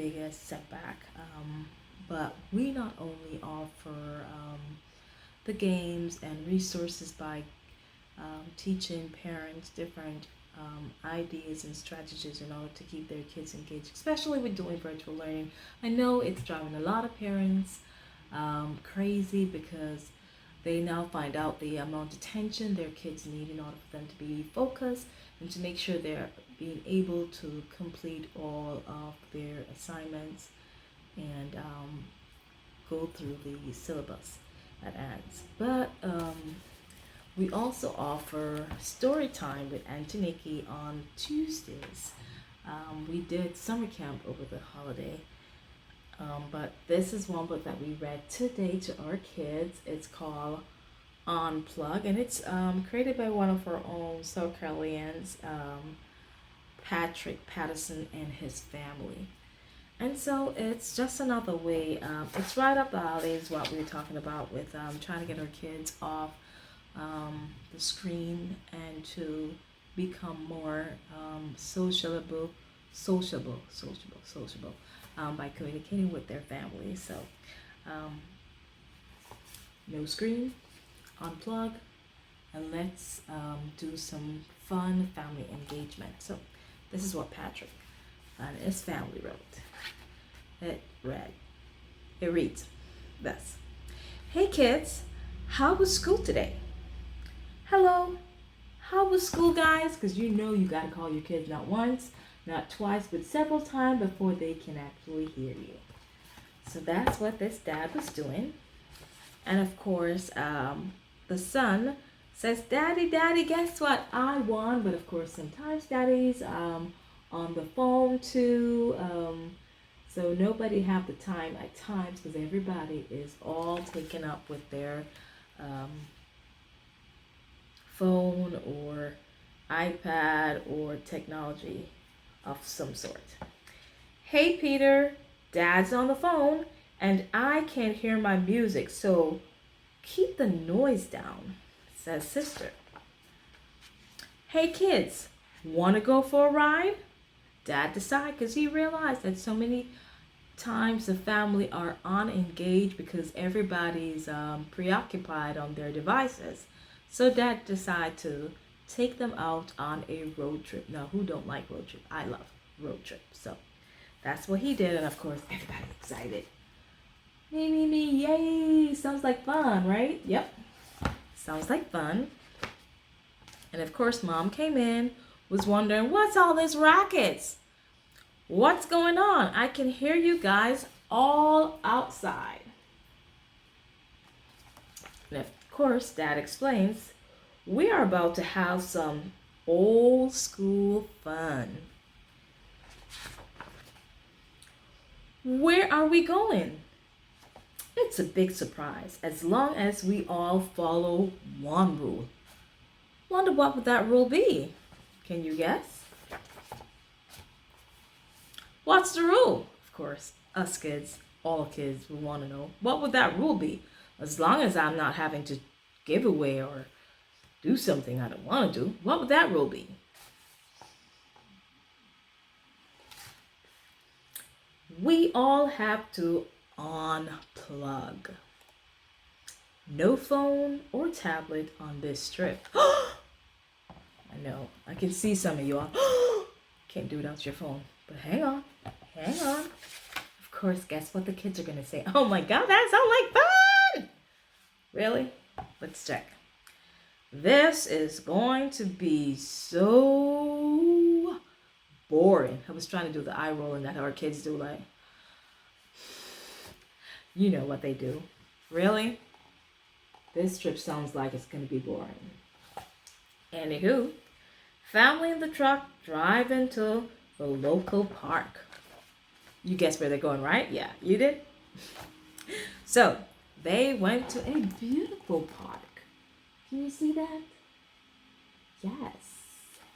biggest setback. But we not only offer the games and resources by teaching parents different ideas and strategies in order to keep their kids engaged, especially with doing virtual learning. I know it's driving a lot of parents crazy because they now find out the amount of attention their kids need in order for them to be focused and to make sure they're being able to complete all of their assignments and go through the syllabus that ends. But we also offer story time with Antoniki on Tuesdays. We did summer camp over the holiday, but this is one book that we read today to our kids. It's called Unplug, and it's created by one of our own South Carolinians, Patrick Patterson and his family. And so it's just another way, it's right up the alley is what we were talking about with trying to get our kids off the screen and to become more sociable by communicating with their families. So no screen, unplug, and let's do some fun family engagement. So this is what Patrick and his family wrote. It reads thus: Hey kids, how was school today? Hello, how was school, guys? Because you know you got to call your kids not once, not twice, but several times before they can actually hear you. So that's what this dad was doing. And of course, the son says, Daddy, guess what? I won. But of course, sometimes daddy's on the phone too. So nobody have the time at times because everybody is all taken up with their phone or iPad or technology of some sort. Hey Peter, Dad's on the phone and I can't hear my music, so keep the noise down, says sister. Hey kids, want to go for a ride? Dad decided because he realized that so many times the family are unengaged because everybody's preoccupied on their devices. So Dad decided to take them out on a road trip. Now, who don't like road trip? I love road trip. So that's what he did. And of course, everybody excited. Me, yay. Sounds like fun, right? Yep. Sounds like fun. And of course, Mom came in, was wondering, what's all this rackets? What's going on? I can hear you guys all outside. And of course, Dad explains, we are about to have some old school fun. Where are we going? It's a big surprise, as long as we all follow one rule. Wonder what would that rule be? Can you guess? What's the rule? Of course, us kids, all kids will want to know. What would that rule be? As long as I'm not having to give away or do something I don't want to do, what would that rule be? We all have to unplug. No phone or tablet on this trip. I know, I can see some of you all. Can't do it without your phone. But hang on. Of course, guess what the kids are going to say? Oh my God, that sounds like fun! Really? Let's check. This is going to be so boring. I was trying to do the eye rolling that our kids do, like, you know what they do. Really? This trip sounds like it's going to be boring. Anywho, family in the truck driving to the local park. You guessed where they're going, right? Yeah, you did? So, they went to a beautiful park. Can you see that? Yes,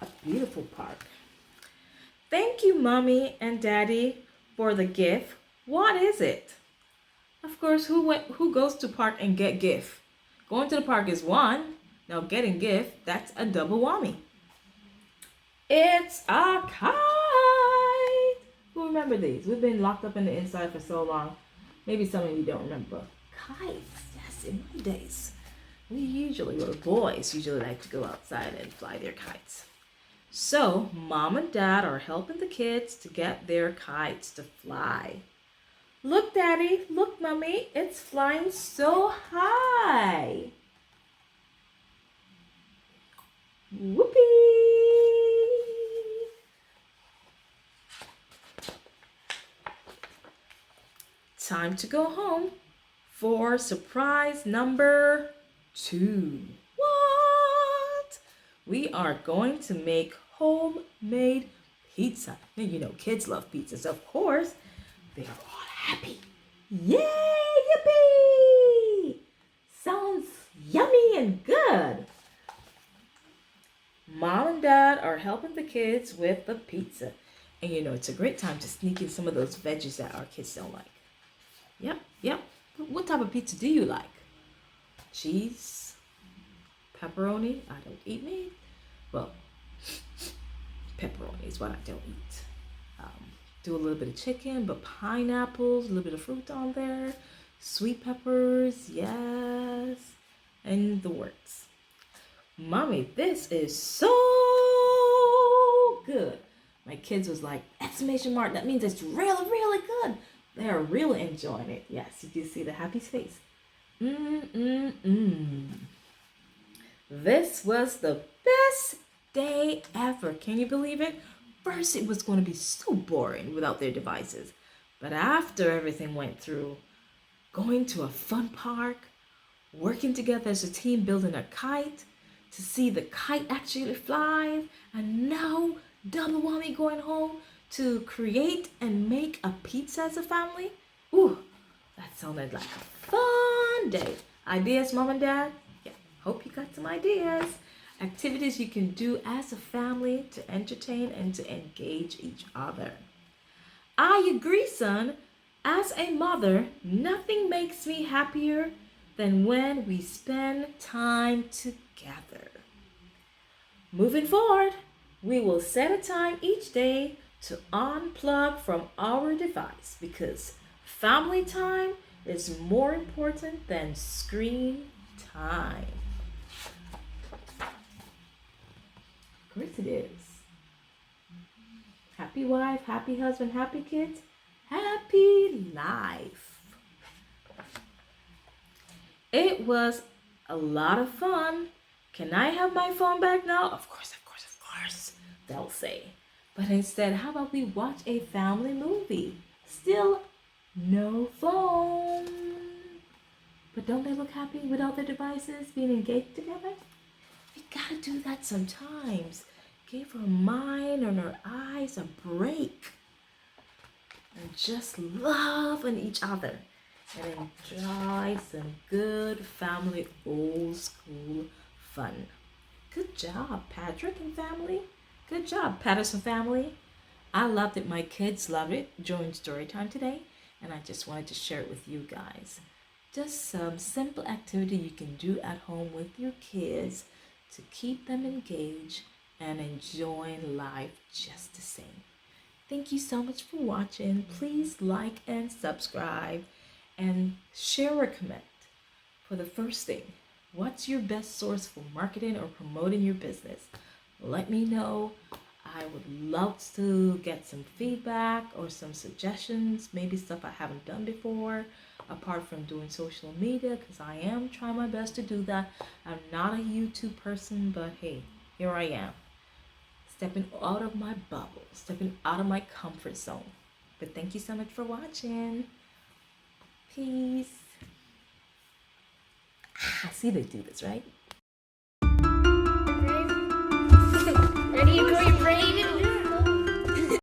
a beautiful park. Thank you, Mommy and Daddy, for the gift. What is it? Of course, who goes to park and get gift? Going to the park is one. Now getting gift, that's a double whammy. It's a kite. remember these? We've been locked up in the inside for so long. Maybe some of you don't remember. Kites. Yes, in my days. The boys usually like to go outside and fly their kites. So, mom and dad are helping the kids to get their kites to fly. Look, Daddy. Look, Mommy. It's flying so high. Whoopee! Time to go home for surprise number 2. What? We are going to make homemade pizza. Now, you know, kids love pizzas, of course. They are all happy. Yay! Yippee! Sounds yummy and good. Mom and dad are helping the kids with the pizza. And you know, it's a great time to sneak in some of those veggies that our kids don't like. Yep. What type of pizza do you like? Cheese? Pepperoni? I don't eat meat. Well, pepperoni is what I don't eat. Do a little bit of chicken, but pineapples, a little bit of fruit on there. Sweet peppers, yes. And the works. Mommy, this is so good. My kids was like, exclamation mark, that means it's really, really good. They're really enjoying it. Yes, you can see the happy face. This was the best day ever. Can you believe it? First, it was going to be so boring without their devices. But after everything went through, going to a fun park, working together as a team, building a kite, to see the kite actually fly, and now double whammy going home to create and make a pizza as a family. Ooh, that sounded like a fun day. Ideas, Mom and Dad? Yeah, hope you got some ideas. Activities you can do as a family to entertain and to engage each other. I agree, son. As a mother, nothing makes me happier than when we spend time together. Moving forward, we will set a time each day to unplug from our device because family time is more important than screen time. Of course it is. Happy wife, happy husband, happy kids, happy life. It was a lot of fun. Can I have my phone back now? Of course, they'll say. But instead, how about we watch a family movie? Still, no phone. But don't they look happy without their devices, being engaged together? We gotta do that sometimes. Give our mind and our eyes a break. And just love on each other. And enjoy some good family old school fun. Good job, Patrick and family. Good job, Patterson family. I loved it. My kids loved it during story time today. And I just wanted to share it with you guys. Just some simple activity you can do at home with your kids to keep them engaged and enjoying life just the same. Thank you so much for watching. Please like and subscribe and share or comment. For the first thing, what's your best source for marketing or promoting your business? Let me know. I would love to get some feedback or some suggestions, maybe stuff I haven't done before, apart from doing social media, because I am trying my best to do that. I'm not a YouTube person, but hey, here I am. Stepping out of my bubble, stepping out of my comfort zone. But thank you so much for watching. Peace. I see they do this, right?